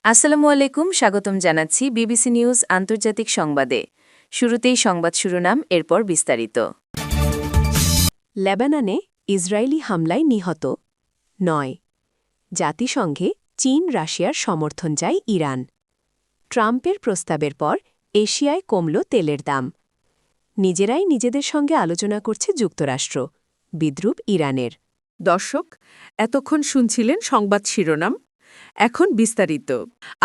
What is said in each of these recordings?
আসসালামু আলাইকুম, স্বাগতম জানাচ্ছি বিবিসি নিউজ আন্তর্জাতিক সংবাদে। শুরুতেই সংবাদ শিরোনাম, এরপর বিস্তারিত। লেবাননে ইসরায়েলি হামলায় নিহত ৯। জাতিসংঘে চীন রাশিয়ার সমর্থন চায় ইরান। ট্রাম্পের প্রস্তাবের পর এশিয়ায় কমল তেলের দাম। নিজেরাই নিজেদের সঙ্গে আলোচনা করছে যুক্তরাষ্ট্র, বিদ্রূপ ইরানের। দর্শক, এতক্ষণ শুনছিলেন সংবাদ শিরোনাম। এখন বিস্তারিত।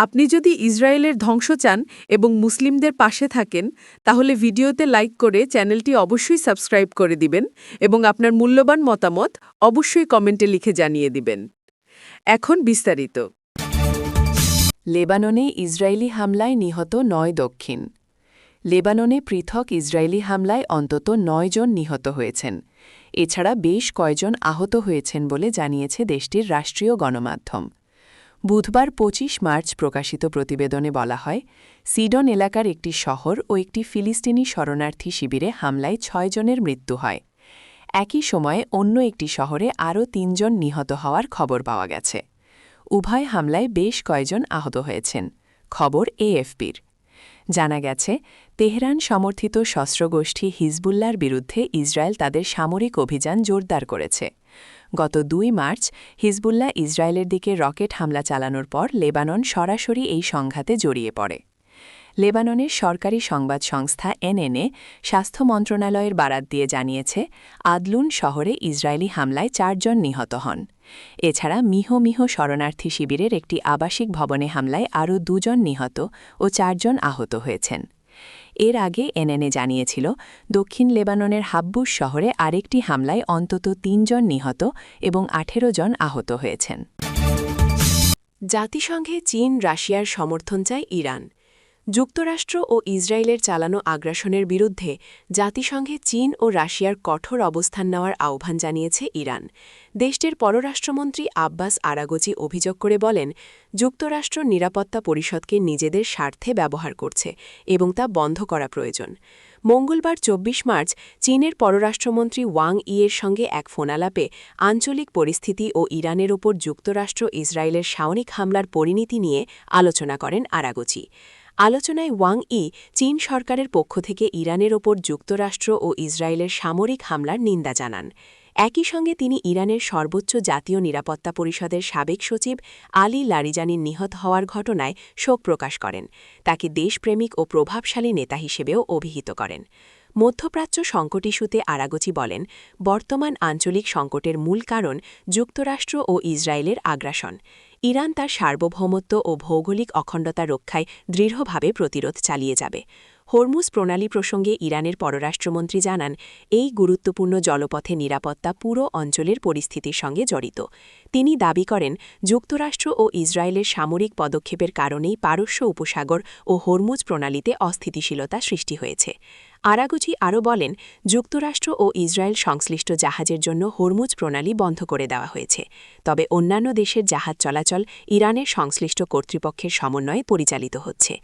আপনি যদি ইসরায়েলের ধ্বংস চান এবং মুসলিমদের পাশে থাকেন, তাহলে ভিডিওতে লাইক করে চ্যানেলটি অবশ্যই সাবস্ক্রাইব করে দিবেন এবং আপনার মূল্যবান মতামত অবশ্যই কমেন্টে লিখে জানিয়ে দিবেন। এখন বিস্তারিত। লেবাননে ইসরায়েলি হামলায় নিহত ৯ দক্ষিণ। লেবাননে পৃথক ইসরায়েলি হামলায় অন্তত ৯ জন নিহত হয়েছেন। এছাড়া বেশ কয়েকজন আহত হয়েছেন বলে জানিয়েছে দেশটির রাষ্ট্রীয় গণমাধ্যম। বুধবার ২৫ মার্চ প্রকাশিত প্রতিবেদনে বলা হয়, সিডন এলাকার একটি শহর ও একটি ফিলিস্তিনি শরণার্থী শিবিরে হামলায় ৬ জনের মৃত্যু হয়। একই সময়ে অন্য একটি শহরে আরও ৩ জন নিহত হওয়ার খবর পাওয়া গেছে। উভয় হামলায় বেশ কয়েকজন আহত হয়েছেন। খবর এএফপির। জানা গেছে, তেহরান সমর্থিত সশস্ত্রগোষ্ঠী হিজবুল্লার বিরুদ্ধে ইসরায়েল তাদের সামরিক অভিযান জোরদার করেছে। গত ২ মার্চ হিজবুল্লাহ ইসরায়েলের দিকে রকেট হামলা চালানোর পর লেবানন সরাসরি এই সংঘাতে জড়িয়ে পড়ে। লেবাননের সরকারি সংবাদ সংস্থা এনএনএ স্বাস্থ্য মন্ত্রণালয়ের বারাত দিয়ে জানিয়েছে, আদলুন শহরে ইসরায়েলি হামলায় ৪ জন নিহত হন। এছাড়া মিহ শরণার্থী শিবিরের একটি আবাসিক ভবনে হামলায় আরও ২ জন নিহত ও ৪ জন আহত হয়েছেন। এর আগে এনএনএ জানিয়েছিল, দক্ষিণ লেবাননের হাব্বুস শহরে আরেকটি হামলায় অন্তত ৩ জন নিহত এবং ১৮ জন আহত হয়েছেন। জাতিসংঘে চীন রাশিয়ার সমর্থন চায় ইরান। যুক্তরাষ্ট্র ও ইসরায়েলের চালানো আগ্রাসনের বিরুদ্ধে জাতিসংঘে চীন ও রাশিয়ার কঠোর অবস্থান নেওয়ার আহ্বান জানিয়েছে ইরান। দেশটির পররাষ্ট্রমন্ত্রী আব্বাস আরাগচি অভিযোগ করে বলেন, যুক্তরাষ্ট্র নিরাপত্তা পরিষদকে নিজেদের স্বার্থে ব্যবহার করছে এবং তা বন্ধ করা প্রয়োজন। মঙ্গলবার ২৪ মার্চ চীনের পররাষ্ট্রমন্ত্রী ওয়াং ইয়ের সঙ্গে এক ফোনালাপে আঞ্চলিক পরিস্থিতি ও ইরানের ওপর যুক্তরাষ্ট্র ইসরায়েলের সামরিক হামলার পরিণতি নিয়ে আলোচনা করেন আরাগচি। আলোচনায় ওয়াং ই চীন সরকারের পক্ষ থেকে ইরানের ওপর যুক্তরাষ্ট্র ও ইসরায়েলের সামরিক হামলার নিন্দা জানান। একই সঙ্গে তিনি ইরানের সর্বোচ্চ জাতীয় নিরাপত্তা পরিষদের সাবেক সচিব আলী লারিজানির নিহত হওয়ার ঘটনায় শোক প্রকাশ করেন। তাকে দেশপ্রেমিক ও প্রভাবশালী নেতা হিসেবেও অভিহিত করেন। মধ্যপ্রাচ্য সংকট ইস্যুতে আরাগচি বলেন, বর্তমান আঞ্চলিক সংকটের মূল কারণ যুক্তরাষ্ট্র ও ইসরায়েলের আগ্রাসন। ইরান তার সার্বভৌমত্ব ও ভৌগোলিক অখণ্ডতা রক্ষায় দৃঢ়ভাবে প্রতিরোধ চালিয়ে যাবে। হরমুজ প্রণালী প্রসঙ্গে ইরানের পররাষ্ট্রমন্ত্রী জানান, এই গুরুত্বপূর্ণ জলপথে নিরাপত্তা পুরো অঞ্চলের পরিস্থিতির সঙ্গে জড়িত। তিনি দাবি করেন, যুক্তরাষ্ট্র ও ইসরায়েলের সামরিক পদক্ষেপের কারণেই পারস্য উপসাগর ও হরমুজ প্রণালীতে অস্থিতিশীলতা সৃষ্টি হয়েছে। আরাগচি আরও বলেন, যুক্তরাষ্ট্র ও ইসরায়েল সংশ্লিষ্ট জাহাজের জন্য হরমুজ প্রণালী বন্ধ করে দেওয়া হয়েছে। তবে অন্যান্য দেশের জাহাজ চলাচল ইরানের সংশ্লিষ্ট কর্তৃপক্ষের সমন্বয়ে পরিচালিত হচ্ছে।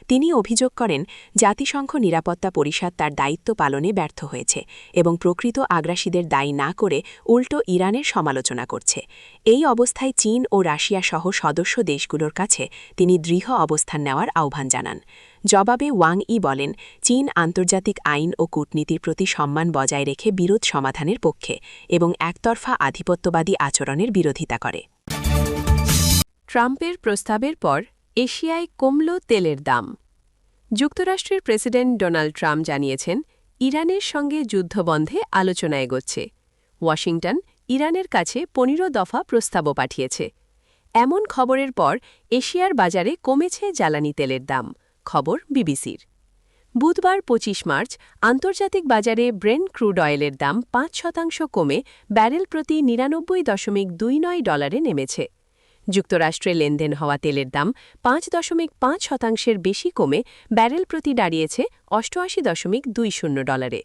তিনি অভিযোগ করেন, জাতিসংঘ নিরাপত্তা পরিষদ তার দায়িত্ব পালনে ব্যর্থ হয়েছে এবং প্রকৃত আগ্রাসীদের দায়ী না করে উল্টো ইরানের সমালোচনা করছে। এই অবস্থায় চীন ও রাশিয়া সহ সদস্য দেশগুলোর কাছে তিনি দৃঢ় অবস্থান নেওয়ার আহ্বান জানান। জবাবে ওয়াং ই বলেন, চীন আন্তর্জাতিক আইন ও কূটনীতির প্রতি সম্মান বজায় রেখে বিরোধ সমাধানের পক্ষে এবং একতরফা আধিপত্যবাদী আচরণের বিরোধিতা করে। ট্রাম্পের প্রস্তাবের পর এশিয়ায় কমল তেলের দাম। যুক্তরাষ্ট্রের প্রেসিডেন্ট ডোনাল্ড ট্রাম্প জানিয়েছেন, ইরানের সঙ্গে যুদ্ধবন্ধে আলোচনা এগোচ্ছে। ওয়াশিংটন ইরানের কাছে ১৫ দফা প্রস্তাবও পাঠিয়েছে। এমন খবরের পর এশিয়ার বাজারে কমেছে জ্বালানি তেলের দাম। খবর বিবিসির। বুধবার ২৫ মার্চ আন্তর্জাতিক বাজারে ব্রেন্ট ক্রুড অয়েলের দাম ৫% কমে ব্যারেল প্রতি ৯৯.২৯ নেমেছে। যুক্তরাষ্ট্রে লেনদেন হওয়া তেলের দাম ৫.৫% বেশি কমে ব্যারেল প্রতি দাঁড়িয়েছে $৮৮.২০।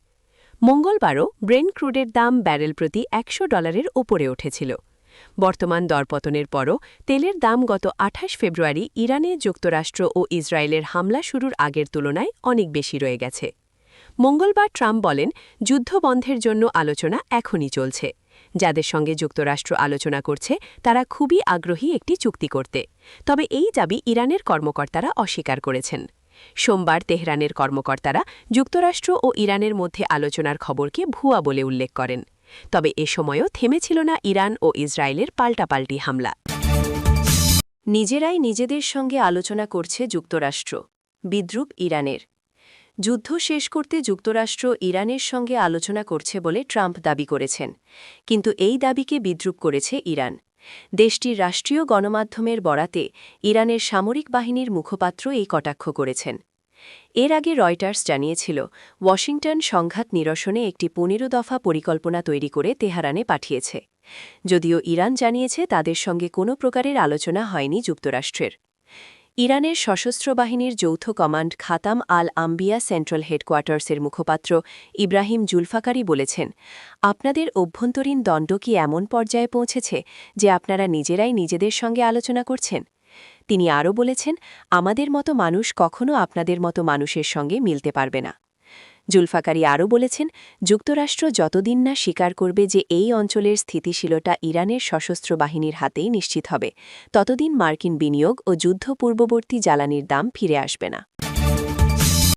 মঙ্গলবারও ব্রেন্ট ক্রুডের দাম ব্যারেল প্রতি $১০০ ওপরে উঠেছিল। বর্তমান দরপতনের পরও তেলের দাম গত ২৮ ফেব্রুয়ারি ইরানে যুক্তরাষ্ট্র ও ইসরায়েলের হামলা শুরুর আগের তুলনায় অনেক বেশি রয়ে গেছে। মঙ্গলবার ট্রাম্প বলেন, যুদ্ধবন্ধের জন্য আলোচনা এখনই চলছে। যাদের সঙ্গে যুক্তরাষ্ট্র আলোচনা করছে তারা খুবই আগ্রহী একটি চুক্তি করতে। তবে এই দাবি ইরানের কর্মকর্তারা অস্বীকার করেছেন। সোমবার তেহরানের কর্মকর্তারা যুক্তরাষ্ট্র ও ইরানের মধ্যে আলোচনার খবরকে ভুয়া বলে উল্লেখ করেন। তবে এ সময়ও থেমেছিল না ইরান ও ইসরায়েলের পাল্টাপাল্টি হামলা। নিজেরাই নিজেদের সঙ্গে আলোচনা করছে যুক্তরাষ্ট্র, বিদ্রূপ ইরানের। যুদ্ধ শেষ করতে যুক্তরাষ্ট্র ইরানের সঙ্গে আলোচনা করছে বলে ট্রাম্প দাবি করেছেন, কিন্তু এই দাবিকে বিদ্রূপ করেছে ইরান। দেশটির রাষ্ট্রীয় গণমাধ্যমের বরাতে ইরানের সামরিক বাহিনীর মুখপাত্র এই কটাক্ষ করেছেন। এর আগে রয়টার্স জানিয়েছিল, ওয়াশিংটন সংঘাত নিরসনে একটি ১৫ দফা পরিকল্পনা তৈরি করে তেহরানে পাঠিয়েছে। যদিও ইরান জানিয়েছে তাদের সঙ্গে কোনো প্রকারের আলোচনা হয়নি যুক্তরাষ্ট্রের। ইরানের সশস্ত্র বাহিনীর যৌথ কমান্ড খাতাম আল আম্বিয়া সেন্ট্রাল হেডকোয়ার্টার্সের মুখপাত্র ইব্রাহিম জুলফাকারি বলেছেন, আপনাদের অভ্যন্তরীণ দ্বন্দ্ব কি এমন পর্যায়ে পৌঁছেছে যে আপনারা নিজেরাই নিজেদের সঙ্গে আলোচনা করছেন? তিনি আরও বলেছেন, আমাদের মতো মানুষ কখনো আপনাদের মতো মানুষের সঙ্গে মিলতে পারবে না। জুলফাকারি আরও বলেছেন, যুক্তরাষ্ট্র যতদিন না স্বীকার করবে যে এই অঞ্চলের স্থিতিশীলতা ইরানের সশস্ত্র বাহিনীর হাতেই নিশ্চিত হবে, ততদিন মার্কিন বিনিয়োগ ও যুদ্ধ পূর্ববর্তী জ্বালানির দাম ফিরে আসবে না।